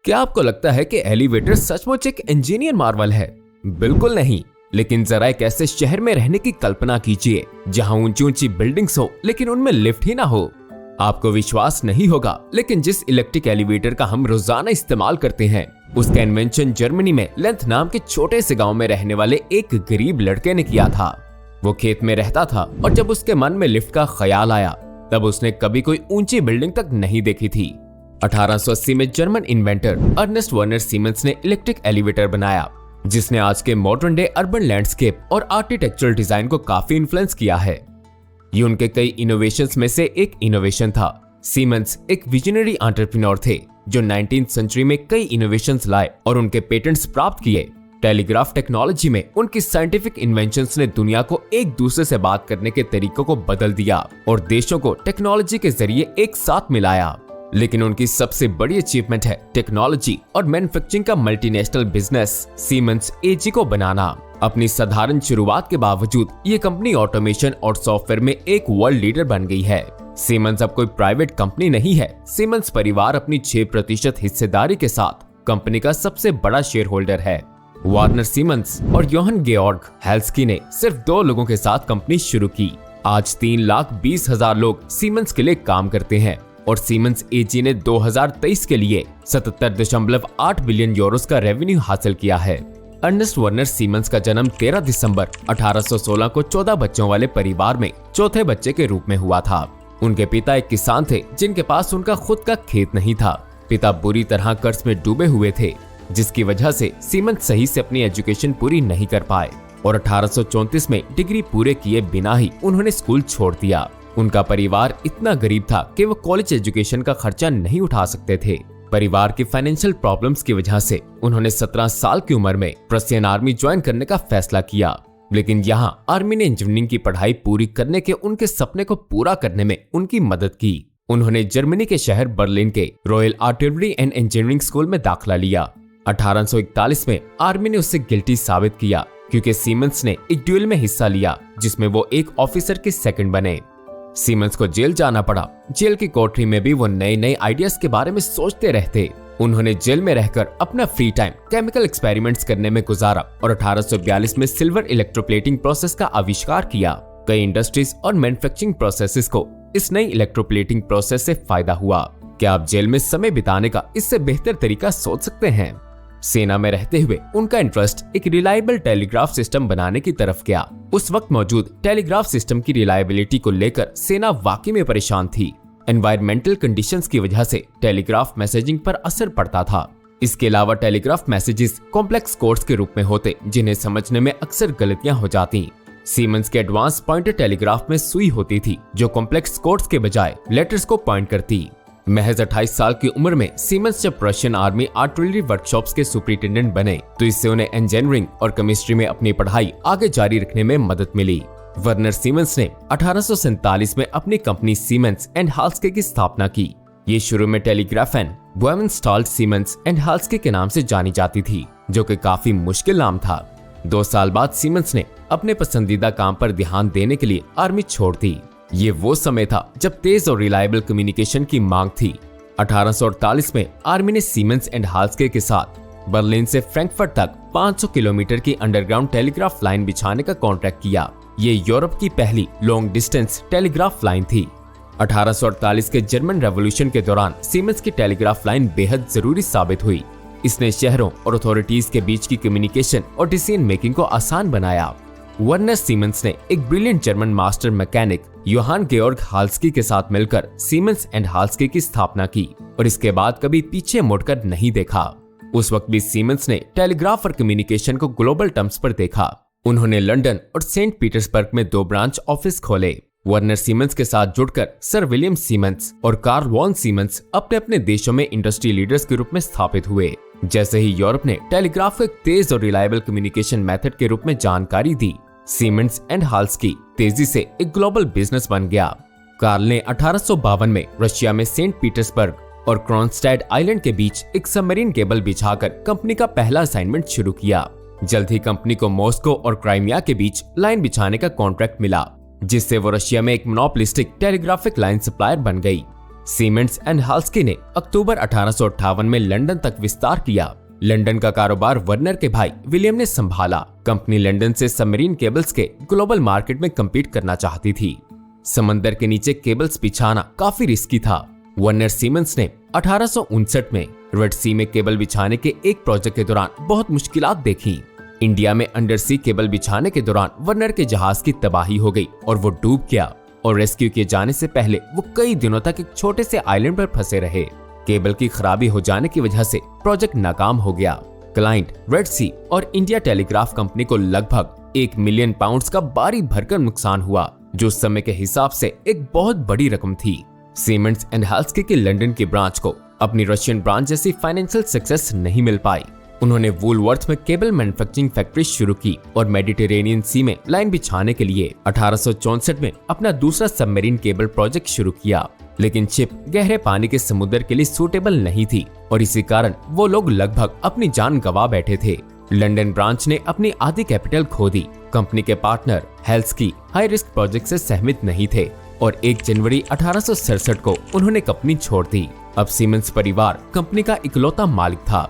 क्या आपको लगता है कि एलिवेटर सचमुच एक इंजीनियर मार्वल है? बिल्कुल नहीं। लेकिन जरा एक ऐसे शहर में रहने की कल्पना कीजिए जहां ऊंची ऊंची बिल्डिंग्स हो लेकिन उनमें लिफ्ट ही ना हो। आपको विश्वास नहीं होगा, लेकिन जिस इलेक्ट्रिक एलिवेटर का हम रोजाना इस्तेमाल करते हैं उसका इन्वेंशन जर्मनी में लेंथ नाम के छोटे से गांव में रहने वाले एक गरीब लड़के ने किया था। वो खेत में रहता था और जब उसके मन में लिफ्ट का ख्याल आया तब उसने कभी कोई ऊंची बिल्डिंग तक नहीं देखी थी। 1880 में German inventor Ernst Werner Siemens ने इलेक्ट्रिक एलिवेटर बनाया, जिसने आज के मॉडर्न डे अर्बन लैंडस्केप और आर्किटेक्चरल डिजाइन को काफी इन्फ्लुएंस किया है। ये उनके कई इनोवेशंस में से एक इनोवेशन था। सीमेंस एक विजनरी एंटरप्रेन्योर थे जो 19th सेंचुरी में कई इनोवेशंस लाए और उनके पेटेंट्स प्राप्त किए। टेलीग्राफ टेक्नोलॉजी में उनकी साइंटिफिक इन्वेंशंस ने दुनिया को एक दूसरे से बात करने के तरीकों को बदल दिया और देशों को टेक्नोलॉजी के जरिए एक साथ मिलाया। लेकिन उनकी सबसे बड़ी अचीवमेंट है टेक्नोलॉजी और मैन्युफैक्चरिंग का मल्टीनेशनल बिजनेस सीमेंस एजी को बनाना। अपनी साधारण शुरुआत के बावजूद ये कंपनी ऑटोमेशन और सॉफ्टवेयर में एक वर्ल्ड लीडर बन गई है। सीमेंस अब कोई प्राइवेट कंपनी नहीं है। सीमेंस परिवार अपनी 6% हिस्सेदारी के साथ कंपनी का सबसे बड़ा शेयर होल्डर है। वार्नर सीमेंस और योहन गेorg हेल्स्की ने सिर्फ 2 लोगों के साथ कंपनी शुरू की। आज 3,20,000 लोग सीमेंस के लिए काम करते हैं और सीमेंस एजी ने 2023 के लिए 77.8 बिलियन यूरोस का रेवेन्यू हासिल किया है। अर्नेस्ट वर्नर सीमेंस का जन्म 13 दिसंबर 1816 को 14 बच्चों वाले परिवार में चौथे बच्चे के रूप में हुआ था। उनके पिता एक किसान थे जिनके पास उनका खुद का खेत नहीं था। पिता बुरी तरह कर्ज में डूबे हुए थे, जिसकी वजह से सीमेंस सही से अपनी एजुकेशन पूरी नहीं कर पाए और 1834 में डिग्री पूरे किए बिना ही उन्होंने स्कूल छोड़ दिया। उनका परिवार इतना गरीब था कि वो कॉलेज एजुकेशन का खर्चा नहीं उठा सकते थे। परिवार की फाइनेंशियल प्रॉब्लम्स की वजह से उन्होंने 17 साल की उम्र में प्रशियन आर्मी ज्वाइन करने का फैसला किया। लेकिन यहाँ आर्मी ने इंजीनियरिंग की पढ़ाई पूरी करने के उनके सपने को पूरा करने में उनकी मदद की। उन्होंने जर्मनी के शहर बर्लिन के royal artillery and engineering school में दाखिला लिया। 1841 में आर्मी ने उसे गिल्टी साबित किया क्योंकि सीमेंस ने एक ड्यूल में हिस्सा लिया जिसमें वो एक ऑफिसर के सेकंड बने। सीमेंस को जेल जाना पड़ा। जेल की कोठरी में भी वो नए नए आइडियाज के बारे में सोचते रहते। उन्होंने जेल में रहकर अपना फ्री टाइम केमिकल एक्सपेरिमेंट्स करने में गुजारा और 1842 में सिल्वर इलेक्ट्रोप्लेटिंग प्रोसेस का आविष्कार किया। कई इंडस्ट्रीज और मैन्युफैक्चरिंग प्रोसेसेस को इस नई इलेक्ट्रोप्लेटिंग प्रोसेस से फायदा हुआ। क्या आप जेल में समय बिताने का इससे बेहतर तरीका सोच सकते हैं? सेना में रहते हुए उनका इंटरेस्ट एक रिलायबल टेलीग्राफ सिस्टम बनाने की तरफ गया। उस वक्त मौजूद टेलीग्राफ सिस्टम की रिलायबिलिटी को लेकर सेना वाकई में परेशान थी। एनवायरमेंटल कंडीशंस की वजह से टेलीग्राफ मैसेजिंग पर असर पड़ता था। इसके अलावा टेलीग्राफ मैसेजेस कॉम्प्लेक्स कोड्स के रूप में होते जिन्हें समझने में अक्सर गलतियां हो जाती। सीमेंस के एडवांस पॉइंटर टेलीग्राफ में सुई होती थी जो कॉम्प्लेक्स कोड्स के बजाय लेटर्स को पॉइंट करती। महज 28 साल की उम्र में सीमेंस जब रशियन आर्मी आर्टिलरी वर्कशॉप्स के सुपरिटेंडेंट बने तो इससे उन्हें इंजीनियरिंग और केमिस्ट्री में अपनी पढ़ाई आगे जारी रखने में मदद मिली। वर्नर सीमेंस ने 1847 में अपनी कंपनी सीमेंस एंड हाल्स्के की स्थापना की। ये शुरू में टेलीग्राफेन बुएवेनस्टाल्ट सीमेंस एंड हाल्स्के के नाम से जानी जाती थी, जो कि काफी मुश्किल नाम था। 2 साल बाद सीमेंस ने अपने पसंदीदा काम पर ध्यान देने के लिए आर्मी छोड़ दी। ये वो समय था जब तेज और रिलायबल कम्युनिकेशन की मांग थी। 1848 में आर्मी ने सीमेंस एंड हाल्स्के के साथ बर्लिन से फ्रैंकफर्ट तक 500 किलोमीटर की अंडरग्राउंड टेलीग्राफ लाइन बिछाने का कॉन्ट्रैक्ट किया। ये यूरोप की पहली लॉन्ग डिस्टेंस टेलीग्राफ लाइन थी। 1848 के जर्मन रेवोल्यूशन के दौरान सीमेंस की टेलीग्राफ लाइन बेहद जरूरी साबित हुई। इसने शहरों और अथॉरिटीज के बीच की कम्युनिकेशन और डिसीजन मेकिंग को आसान बनाया। वर्नर सीमेंस ने एक brilliant German master mechanic Johann गेorg हाल्स्की के साथ मिलकर सीमेंस एंड हाल्स्के की स्थापना की और इसके बाद कभी पीछे मुड़कर नहीं देखा। उस वक्त भी सीमेंस ने टेलीग्राफ और कम्युनिकेशन को ग्लोबल टर्म्स पर देखा। उन्होंने लंदन और सेंट पीटर्सबर्ग में 2 ब्रांच ऑफिस खोले। वर्नर सीमेंस के साथ जुड़कर सर विलियम सीमेंस और कार्ल वॉन सीमेंस अपने अपने देशों में इंडस्ट्री लीडर्स के रूप में स्थापित हुए। जैसे ही यूरोप ने टेलीग्राफ को एक तेज और रिलायबल कम्युनिकेशन मेथड के रूप में जानकारी दी, सीमेंस एंड हाल्स्की तेजी से एक ग्लोबल बिजनेस बन गया। कार्ल ने 1852 में रशिया में सेंट पीटर्सबर्ग और क्रोनस्टैड आइलैंड के बीच एक सबमरीन केबल बिछाकर कंपनी का पहला असाइनमेंट शुरू किया। जल्द ही कंपनी को मॉस्को और क्राइमिया के बीच लाइन बिछाने का कॉन्ट्रैक्ट मिला, जिससे वो रशिया में एक मोनोपोलिस्टिक टेलीग्राफिक लाइन सप्लायर बन गई। सीमेंस एंड हाल्स्की ने अक्टूबर 1858 में लंदन तक विस्तार किया। लंदन का कारोबार वर्नर के भाई विलियम ने संभाला। कंपनी लंदन से सबमरीन केबल्स के ग्लोबल मार्केट में कम्पीट करना चाहती थी। समंदर के नीचे केबल्स बिछाना काफी रिस्की था। वर्नर सीमेंस ने 1859 में रेड सी में केबल बिछाने के एक प्रोजेक्ट के दौरान बहुत मुश्किलात देखी। इंडिया में अंडर सी केबल बिछाने के दौरान वर्नर के जहाज की तबाही हो गई और वो डूब गया और रेस्क्यू किए जाने से पहले वो कई दिनों तक एक छोटे से आइलैंड पर फंसे रहे। केबल की खराबी हो जाने की वजह से प्रोजेक्ट नाकाम हो गया। क्लाइंट रेड सी और इंडिया टेलीग्राफ कंपनी को लगभग 1 मिलियन पाउंड्स का भारी भरकम नुकसान हुआ, जो उस समय के हिसाब से एक बहुत बड़ी रकम थी। सीमेंस एंड हाल्स्की की लंदन की ब्रांच को अपनी रशियन ब्रांच जैसी फाइनेंशियल सक्सेस नहीं मिल पाई। उन्होंने वुलवर्थ में केबल मैन्युफैक्चरिंग फैक्ट्री शुरू की और मेडिटेरेनियन सी में लाइन बिछाने के लिए 1864 में अपना दूसरा सबमरीन केबल प्रोजेक्ट शुरू किया। लेकिन शिप गहरे पानी के समुद्र के लिए सूटेबल नहीं थी और इसी कारण वो लोग लगभग अपनी जान गंवा बैठे थे। लंदन ब्रांच ने अपनी आधी कैपिटल खो दी। कंपनी के पार्टनर हाल्स्की हाई रिस्क प्रोजेक्ट से सहमत नहीं थे और 1 जनवरी 1867 को उन्होंने कंपनी छोड़ दी। अब सीमेंस परिवार कंपनी का इकलौता मालिक था।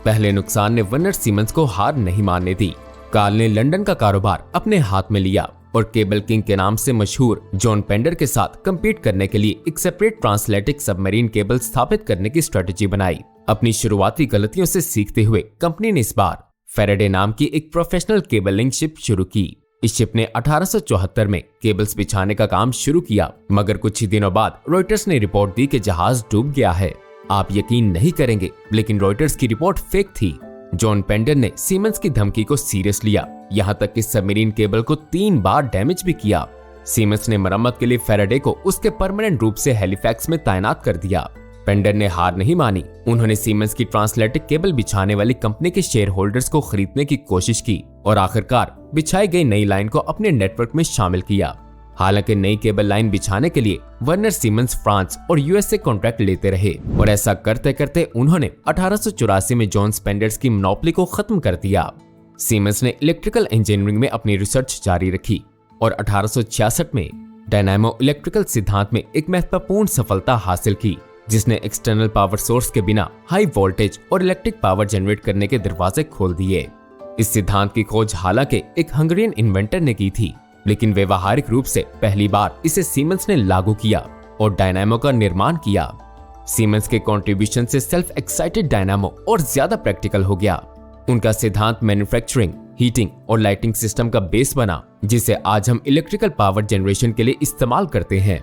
पहले नुकसान ने वर्नर सीमेंस को हार नहीं मानने दी। कार्ल ने लंदन का कारोबार अपने हाथ में लिया और केबल किंग के नाम से मशहूर जॉन पेंडर के साथ कम्पीट करने के लिए एक सेपरेट ट्रांसएटलांटिक सबमरीन केबल स्थापित करने की स्ट्रेटेजी बनाई। अपनी शुरुआती गलतियों से सीखते हुए कंपनी ने इस बार फैराडे नाम की एक प्रोफेशनल केबलिंग शिप शुरू की। इस शिप ने 1874 में केबल्स बिछाने का काम शुरू किया, मगर कुछ ही दिनों बाद रॉयटर्स ने रिपोर्ट दी कि जहाज डूब गया है। आप यकीन नहीं करेंगे, लेकिन रॉयटर्स की रिपोर्ट फेक थी। जॉन पेंडर ने सीमेंस की धमकी को सीरियस लिया, यहाँ तक कि सबमरीन केबल को 3 बार डैमेज भी किया। सीमेंस ने मरम्मत के लिए फैराडे को उसके परमानेंट रूप से हैलिफैक्स में तैनात कर दिया। पेंडर ने हार नहीं मानी। उन्होंने सीमेंस की ट्रांसएटलांटिक केबल बिछाने वाली कंपनी के शेयर होल्डर्स को खरीदने की कोशिश की और आखिरकार बिछाई गई नई लाइन को अपने नेटवर्क में शामिल किया। हालांकि नई केबल लाइन बिछाने के लिए वर्नर सीमेंस फ्रांस और यूएस से कॉन्ट्रैक्ट लेते रहे और ऐसा करते करते उन्होंने 1884 में जॉन स्पेंडर्स की मोनोपोली को खत्म कर दिया। सीमेंस ने इलेक्ट्रिकल इंजीनियरिंग में अपनी रिसर्च जारी रखी और 1866 में डायनामो इलेक्ट्रिकल सिद्धांत में एक महत्वपूर्ण सफलता हासिल की, जिसने एक्सटर्नल पावर सोर्स के बिना हाई वोल्टेज और इलेक्ट्रिक पावर जनरेट करने के दरवाजे खोल दिए। इस सिद्धांत की खोज हालांकि एक हंगेरियन इन्वेंटर ने की थी, लेकिन व्यवहारिक रूप से पहली बार इसे सीमेंस ने लागू किया और डायनामो का निर्माण किया। सीमेंस के कंट्रीब्यूशन से सेल्फ एक्साइटेड डायनामो और ज्यादा प्रैक्टिकल हो गया। उनका सिद्धांत मैन्युफैक्चरिंग, हीटिंग और लाइटिंग सिस्टम का बेस बना, जिसे आज हम इलेक्ट्रिकल पावर जनरेशन के लिए इस्तेमाल करते हैं।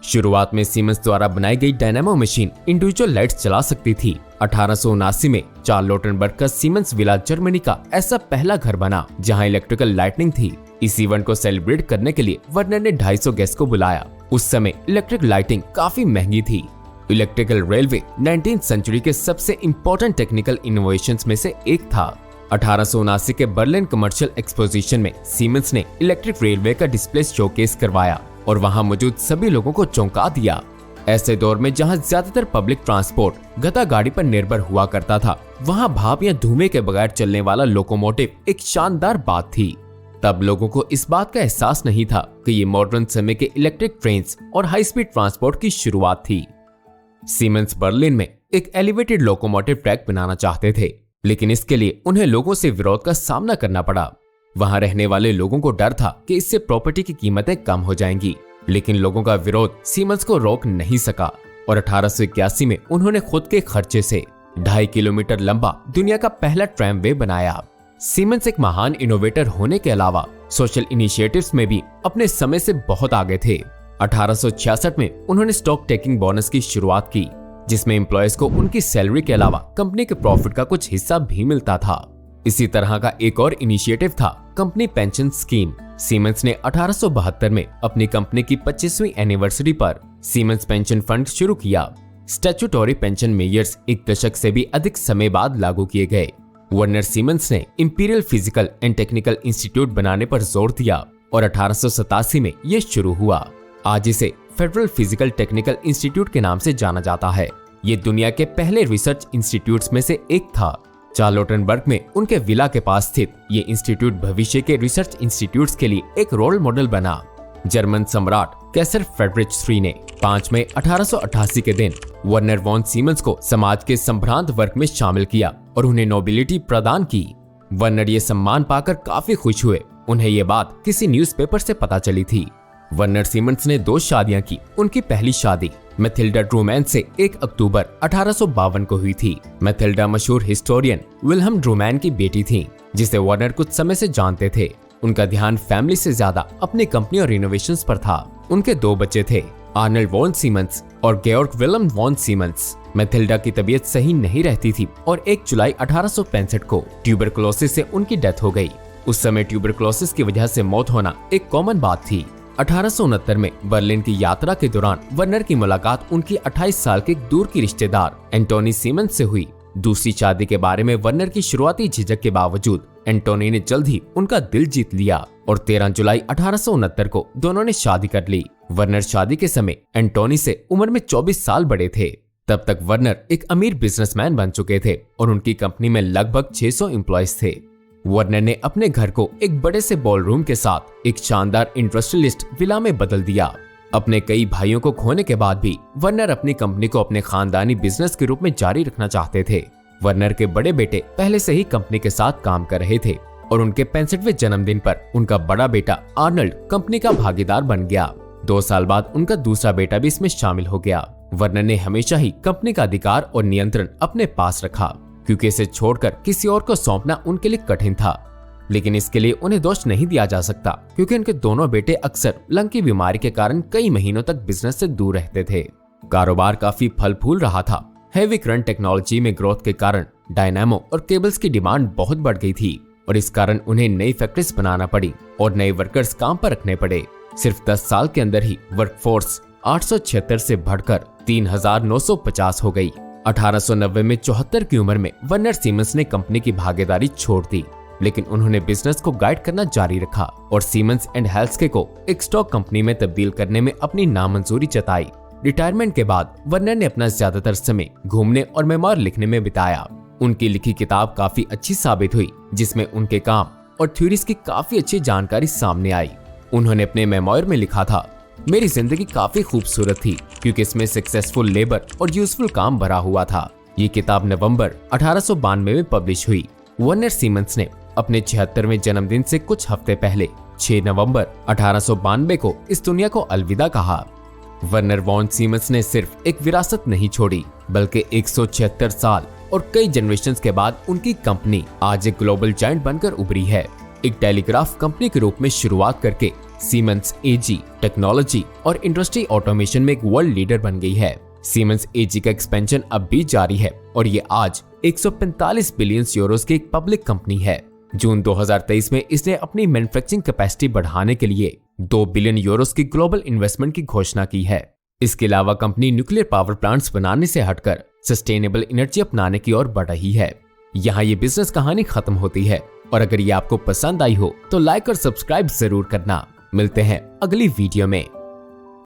शुरुआत में सीमेंस द्वारा बनाई गई डायनामो मशीन इंडिविजुअल लाइट्स चला सकती थी। 1879 में चार्ल लोटनबर्ग का सीमेंस विला जर्मनी का ऐसा पहला घर बना जहां इलेक्ट्रिकल लाइटनिंग थी। इस इवेंट को सेलिब्रेट करने के लिए वर्नर ने 250 गेस्ट को बुलाया। उस समय इलेक्ट्रिक लाइटिंग काफी महंगी थी। इलेक्ट्रिकल रेलवे 19th सेंचुरी के सबसे इम्पोर्टेंट टेक्निकल इनोवेशंस में से एक था। 1879 के बर्लिन कमर्शियल एक्सपोजिशन में सीमेंस ने इलेक्ट्रिक रेलवे का डिस्प्ले शोकेस करवाया और वहां मौजूद सभी लोगों को चौंका दिया। ऐसे दौर में जहां ज्यादातर पब्लिक ट्रांसपोर्ट गधा गाड़ी पर निर्भर हुआ करता था, वहां भाप या धुएं के बगैर चलने वाला लोकोमोटिव एक शानदार बात थी। तब लोगों को इस बात का एहसास नहीं था कि ये मॉडर्न समय के इलेक्ट्रिक ट्रेन्स और हाई स्पीड ट्रांसपोर्ट की शुरुआत थी। सीमेंस बर्लिन में एक एलिवेटेड लोकोमोटिव ट्रैक बनाना चाहते थे, लेकिन इसके लिए उन्हें लोगों से विरोध का सामना करना पड़ा। वहां रहने वाले लोगों को डर था कि इससे प्रॉपर्टी की कीमतें कम हो जाएंगी, लेकिन लोगों का विरोध सीमेंस को रोक नहीं सका और 1881 में उन्होंने खुद के खर्चे से 2.5 किलोमीटर लंबा दुनिया का पहला ट्रैमवे बनाया। सीमेंस एक महान इनोवेटर होने के अलावा सोशल इनिशिएटिव्स में भी अपने समय से बहुत आगे थे। 1866 में उन्होंने स्टॉक टेकिंग बोनस की शुरुआत की, जिसमें एम्प्लॉयज को उनकी सैलरी के अलावा कंपनी के प्रॉफिट का कुछ हिस्सा भी मिलता था। इसी तरह का एक और इनिशिएटिव था कंपनी पेंशन स्कीम। सीमेंस ने 1872 में अपनी कंपनी की 25वीं एनिवर्सरी पर सीमेंस पेंशन फंड शुरू किया। स्टैट्यूटरी पेंशन मेजर्स 1 दशक से भी अधिक समय बाद लागू किए गए। वर्नर सीमेंस ने imperial physical and technical institute बनाने पर जोर दिया और 1887 में यह शुरू हुआ। आज इसे फेडरल फिजिकल टेक्निकल इंस्टीट्यूट के नाम से जाना जाता है। ये दुनिया के पहले रिसर्च इंस्टीट्यूट्स में से एक था। चार्ल लोटनबर्ग में उनके विला के पास स्थित ये इंस्टीट्यूट भविष्य के रिसर्च इंस्टीट्यूट्स के लिए एक रोल मॉडल बना। जर्मन सम्राट कैसर फ्रेडरिच III ने 5 मई 1888 के दिन वर्नर वॉन सीमेंस को समाज के संभ्रांत वर्ग में शामिल किया और उन्हें नोबिलिटी प्रदान की। वर्नर ये सम्मान पाकर काफी खुश हुए। उन्हें ये बात किसी न्यूज़पेपर से पता चली थी। वर्नर सीमेंस ने 2 शादियां की। उनकी पहली शादी मैथिल्डा ड्रूमैन से 1 अक्टूबर 1852 को हुई थी। मैथिल्डा मशहूर हिस्टोरियन विल्हम ड्रूमैन की बेटी थी, जिसे वर्नर कुछ समय से जानते थे। उनका ध्यान फैमिली से ज्यादा अपनी कंपनी और इनोवेशंस पर था। उनके 2 बच्चे थे, आर्नल्ड वॉन सीमेंस और गेorg विल्हेम वॉन सीमेंस। मैथिल्डा की तबीयत सही नहीं रहती थी और 1 जुलाई 1865 को ट्यूबरकुलोसिस से उनकी डेथ हो गई। उस समय ट्यूबरकुलोसिस की वजह से मौत होना एक कॉमन बात थी। 1869 में बर्लिन की यात्रा के दौरान वर्नर की मुलाकात उनकी 28 साल के दूर की रिश्तेदार एंटोनी सीमेंस से हुई। दूसरी शादी के बारे में वर्नर की शुरुआती झिझक के बावजूद एंटोनी ने जल्द ही उनका दिल जीत लिया और 13 जुलाई 1869 को दोनों ने शादी कर ली। वर्नर शादी के समय एंटोनी से उम्र में 24 साल बड़े थे। तब तक वर्नर एक अमीर बिजनेसमैन बन चुके थे और उनकी कंपनी में लगभग 600 एम्प्लॉयज थे। वर्नर ने अपने घर को एक बड़े से बॉलरूम के साथ एक शानदार इंडस्ट्रियलिस्ट विला में बदल दिया। अपने कई भाइयों को खोने के बाद भी वर्नर अपनी कंपनी को अपने खानदानी बिजनेस के रूप में जारी रखना चाहते थे। वर्नर के बड़े बेटे पहले से ही कंपनी के साथ काम कर रहे थे और उनके 65वें जन्मदिन पर उनका बड़ा बेटा आर्नल्ड कंपनी का भागीदार बन गया। 2 साल बाद उनका दूसरा बेटा भी इसमें शामिल हो गया। वर्नर ने हमेशा ही कंपनी का अधिकार और नियंत्रण अपने पास रखा, क्योंकि इसे छोड़कर किसी और को सौंपना उनके लिए कठिन था। लेकिन इसके लिए उन्हें दोष नहीं दिया जा सकता, क्योंकि उनके दोनों बेटे अक्सर लंग की बीमारी के कारण कई महीनों तक बिजनेस से दूर रहते थे। कारोबार काफी फल फूल रहा था। हेवी करंट टेक्नोलॉजी में ग्रोथ के कारण डायनामो और केबल्स की डिमांड बहुत बढ़ गई थी और इस कारण उन्हें नई फैक्ट्रीज बनाना पड़ी और नए वर्कर्स काम पर रखने पड़े। सिर्फ 10 साल के अंदर ही वर्कफोर्स 876 से बढ़कर 3950 हो गई। 1890 में 74 की उम्र में वर्नर सीमेंस ने कंपनी की भागीदारी छोड़ दी, लेकिन उन्होंने बिजनेस को गाइड करना जारी रखा और सीमेंस एंड हेल्स्के को एक स्टॉक कंपनी में तब्दील करने में अपनी नामंजूरी जताई। रिटायरमेंट के बाद वर्नर ने अपना ज्यादातर समय घूमने और मेमोर लिखने में बिताया। उनकी लिखी किताब काफी अच्छी साबित हुई, जिसमें उनके काम और थ्योरीज की काफी अच्छी जानकारी सामने आई। उन्होंने अपने मेमोर में लिखा था, मेरी जिंदगी काफी खूबसूरत थी क्योंकि इसमें सक्सेसफुल लेबर और यूजफुल काम भरा हुआ था। ये किताब नवंबर 1892 में पब्लिश हुई। वर्नर सीमेंस ने अपने 76वें जन्मदिन से कुछ हफ्ते पहले 6 नवंबर 1892 को इस दुनिया को अलविदा कहा। वर्नर वॉन सीमेंस ने सिर्फ एक विरासत नहीं छोड़ी, बल्कि 176 साल और कई जनरेशंस के बाद उनकी कंपनी आज एक ग्लोबल जायंट बनकर उभरी है। एक टेलीग्राफ कंपनी के रूप में शुरुआत करके सीमेंस एजी टेक्नोलॉजी और इंडस्ट्री ऑटोमेशन में एक वर्ल्ड लीडर बन गई है। सीमेंस एजी का एक्सपेंशन अब भी जारी है और ये आज 145 बिलियन यूरोस की एक पब्लिक कंपनी है। जून 2023 में इसने अपनी मैन्युफैक्चरिंग कैपेसिटी बढ़ाने के लिए 2 बिलियन यूरोस की ग्लोबल इन्वेस्टमेंट की घोषणा की है। इसके अलावा कंपनी न्यूक्लियर पावर प्लांट्स बनाने से हटकर सस्टेनेबल एनर्जी अपनाने की ओर बढ़ रही है। यहाँ ये बिजनेस कहानी खत्म होती है और अगर ये आपको पसंद आई हो तो लाइक और सब्सक्राइब जरूर करना। मिलते हैं अगली वीडियो में।